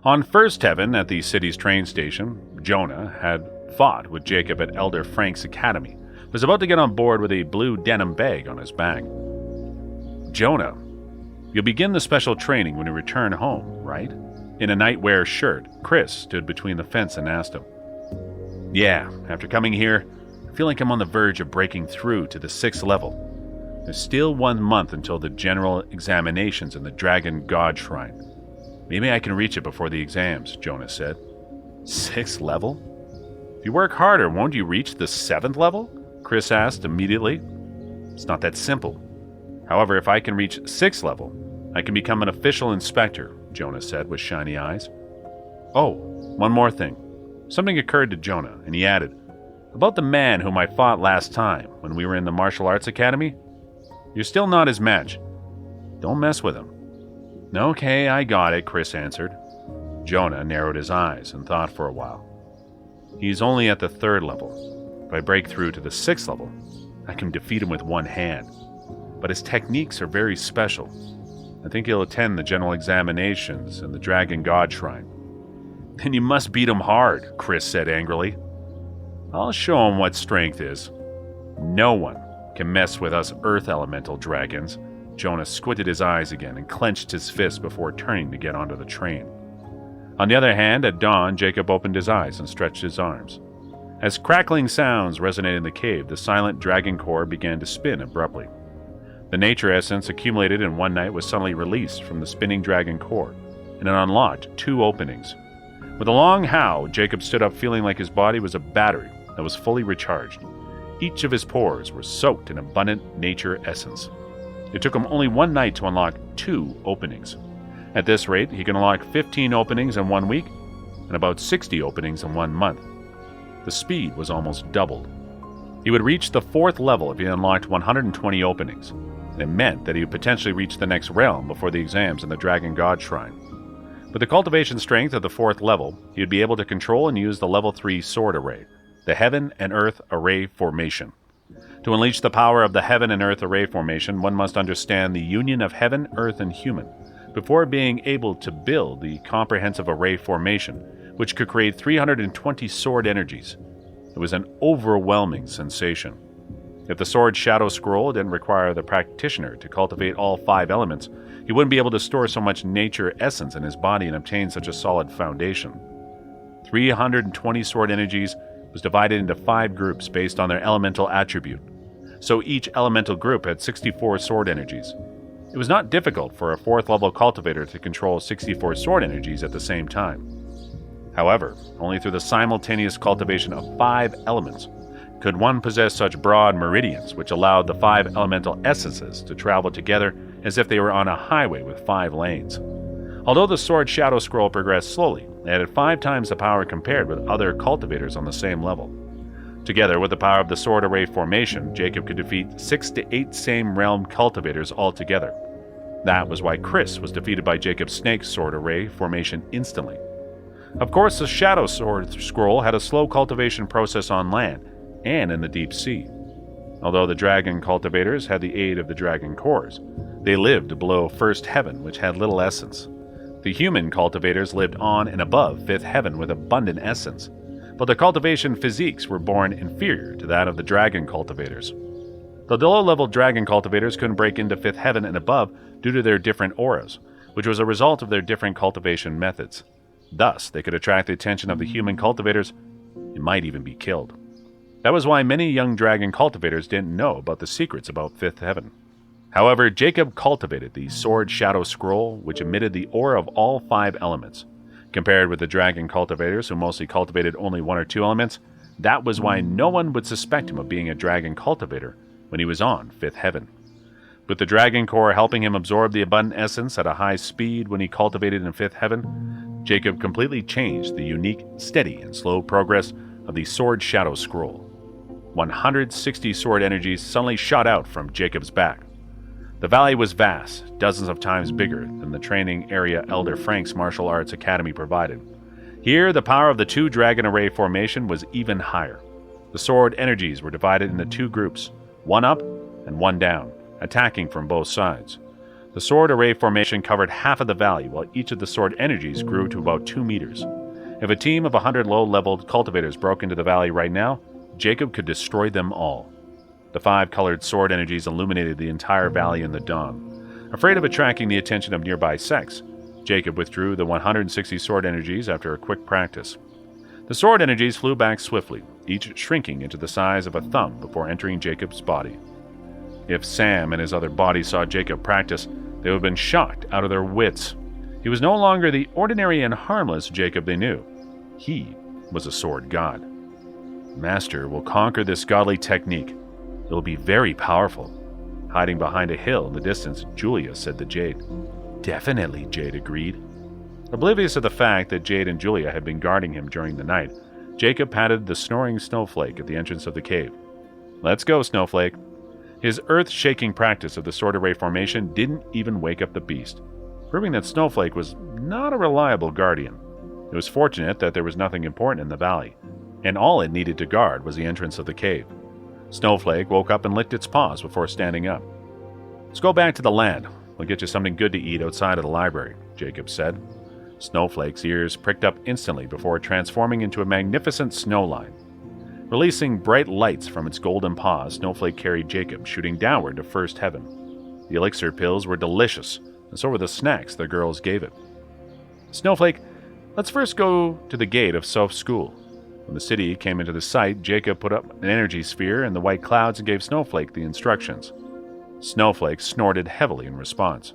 On First Heaven at the city's train station, Jonah had fought with Jacob at Elder Frank's academy, was about to get on board with a blue denim bag on his back. Jonah, you'll begin the special training when you return home, right? In a nightwear shirt, Chris stood between the fence and asked him. Yeah, after coming here, I feel like I'm on the verge of breaking through to the 6th level. There's still 1 month until the general examinations in the Dragon God Shrine. Maybe I can reach it before the exams, Jonah said. 6th level? If you work harder, won't you reach the 7th level? Chris asked immediately. It's not that simple. However, if I can reach 6th level, I can become an official inspector, Jonah said with shiny eyes. Oh, one more thing. Something occurred to Jonah, and he added, about the man whom I fought last time when we were in the martial arts academy? You're still not his match. Don't mess with him. Okay, I got it, Chris answered. Jonah narrowed his eyes and thought for a while. He's only at the 3rd level. If I break through to the 6th level, I can defeat him with one hand. But his techniques are very special. I think he'll attend the general examinations in the Dragon God Shrine. Then you must beat him hard, Chris said angrily. I'll show him what strength is. No one can mess with us earth elemental dragons. Jonah squinted his eyes again and clenched his fist before turning to get onto the train. On the other hand, at dawn, Jacob opened his eyes and stretched his arms. As crackling sounds resonated in the cave, the silent dragon core began to spin abruptly. The nature essence accumulated in one night was suddenly released from the spinning dragon core, and it unlocked 2 openings. With a long howl, Jacob stood up feeling like his body was a battery that was fully recharged. Each of his pores were soaked in abundant nature essence. It took him only 1 night to unlock 2 openings. At this rate, he can unlock 15 openings in 1 week and about 60 openings in 1 month. The speed was almost doubled. He would reach the 4th level if he unlocked 120 openings, and it meant that he would potentially reach the next realm before the exams in the Dragon God Shrine. With the cultivation strength of the 4th level, he would be able to control and use the level 3 sword array, the Heaven and Earth Array Formation. To unleash the power of the Heaven and Earth Array Formation, one must understand the union of heaven, earth, and human, before being able to build the comprehensive array formation, which could create 320 sword energies. It was an overwhelming sensation. If the sword shadow scroll didn't require the practitioner to cultivate all 5 elements, he wouldn't be able to store so much nature essence in his body and obtain such a solid foundation. 320 sword energies was divided into 5 groups based on their elemental attribute. So each elemental group had 64 sword energies. It was not difficult for a 4th level cultivator to control 64 sword energies at the same time. However, only through the simultaneous cultivation of 5 elements could one possess such broad meridians which allowed the 5 elemental essences to travel together as if they were on a highway with 5 lanes. Although the sword shadow scroll progressed slowly, it had 5 times the power compared with other cultivators on the same level. Together with the power of the sword array formation, Jacob could defeat 6 to 8 same realm cultivators altogether. That was why Chris was defeated by Jacob's snake sword array formation instantly. Of course, the shadow sword scroll had a slow cultivation process on land and in the deep sea. Although the dragon cultivators had the aid of the dragon cores, they lived below 1st heaven, which had little essence. The human cultivators lived on and above 5th heaven with abundant essence, but the cultivation physiques were born inferior to that of the dragon cultivators. The low-level dragon cultivators couldn't break into 5th heaven and above due to their different auras, which was a result of their different cultivation methods. Thus, they could attract the attention of the human cultivators and might even be killed. That was why many young dragon cultivators didn't know about the secrets about 5th heaven. However, Jacob cultivated the sword shadow scroll, which emitted the aura of all 5 elements. Compared with the dragon cultivators, who mostly cultivated only 1 or 2 elements, that was why no one would suspect him of being a dragon cultivator when he was on 5th heaven. With the dragon core helping him absorb the abundant essence at a high speed when he cultivated in 5th heaven, Jacob completely changed the unique, steady, and slow progress of the sword shadow scroll. 160 sword energies suddenly shot out from Jacob's back. The valley was vast, dozens of times bigger than the training area Elder Frank's martial arts academy provided. Here, the power of the 2 dragon array formation was even higher. The sword energies were divided into 2 groups, 1 up and 1 down, attacking from both sides. The sword array formation covered half of the valley, while each of the sword energies grew to about 2 meters. If a team of 100 low-level cultivators broke into the valley right now, Jacob could destroy them all. The 5 colored sword energies illuminated the entire valley in the dawn. Afraid of attracting the attention of nearby sects, Jacob withdrew the 160 sword energies after a quick practice. The sword energies flew back swiftly, each shrinking into the size of a thumb before entering Jacob's body. If Sam and his other bodies saw Jacob practice, they would have been shocked out of their wits. He was no longer the ordinary and harmless Jacob they knew. He was a sword god. Master will conquer this godly technique. It will be very powerful. Hiding behind a hill in the distance, Julia said to Jade. Definitely, Jade agreed. Oblivious of the fact that Jade and Julia had been guarding him during the night, Jacob patted the snoring Snowflake at the entrance of the cave. Let's go, Snowflake. His earth-shaking practice of the sword array formation didn't even wake up the beast, proving that Snowflake was not a reliable guardian. It was fortunate that there was nothing important in the valley, and all it needed to guard was the entrance of the cave. Snowflake woke up and licked its paws before standing up. Let's go back to the land. We'll get you something good to eat outside of the library, Jacob said. Snowflake's ears pricked up instantly before transforming into a magnificent snowline. Releasing bright lights from its golden paws, Snowflake carried Jacob, shooting downward to first heaven. The elixir pills were delicious, and so were the snacks the girls gave it. Snowflake, let's first go to the gate of Soph's school. When the city came into the sight, Jacob put up an energy sphere in the white clouds and gave Snowflake the instructions. Snowflake snorted heavily in response.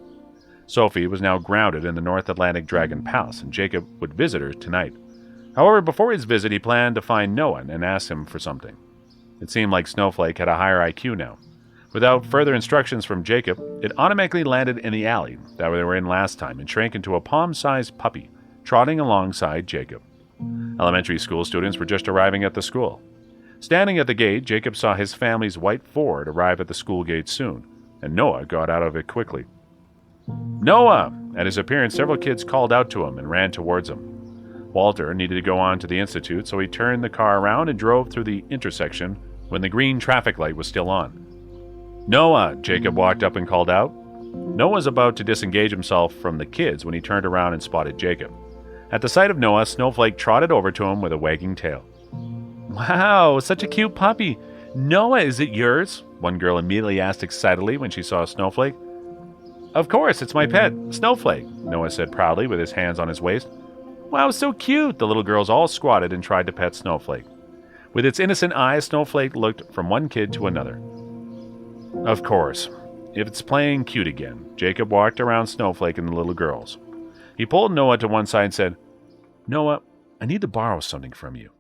Sophie was now grounded in the North Atlantic Dragon Palace, and Jacob would visit her tonight. However, before his visit, he planned to find Noah and ask him for something. It seemed like Snowflake had a higher IQ now. Without further instructions from Jacob, it automatically landed in the alley that they were in last time and shrank into a palm-sized puppy, trotting alongside Jacob. Elementary school students were just arriving at the school. Standing at the gate, Jacob saw his family's white Ford arrive at the school gate soon, and Noah got out of it quickly. Noah! At his appearance, several kids called out to him and ran towards him. Walter needed to go on to the institute, so he turned the car around and drove through the intersection when the green traffic light was still on. Noah! Jacob walked up and called out. Noah was about to disengage himself from the kids when he turned around and spotted Jacob. At the sight of Noah, Snowflake trotted over to him with a wagging tail. Wow, such a cute puppy! Noah, is it yours? One girl immediately asked excitedly when she saw Snowflake. Of course, it's my pet, Snowflake, Noah said proudly with his hands on his waist. Wow, so cute! The little girls all squatted and tried to pet Snowflake. With its innocent eyes, Snowflake looked from one kid to another. Of course. If it's playing cute again, Jacob walked around Snowflake and the little girls. He pulled Noah to one side and said, Noah, I need to borrow something from you.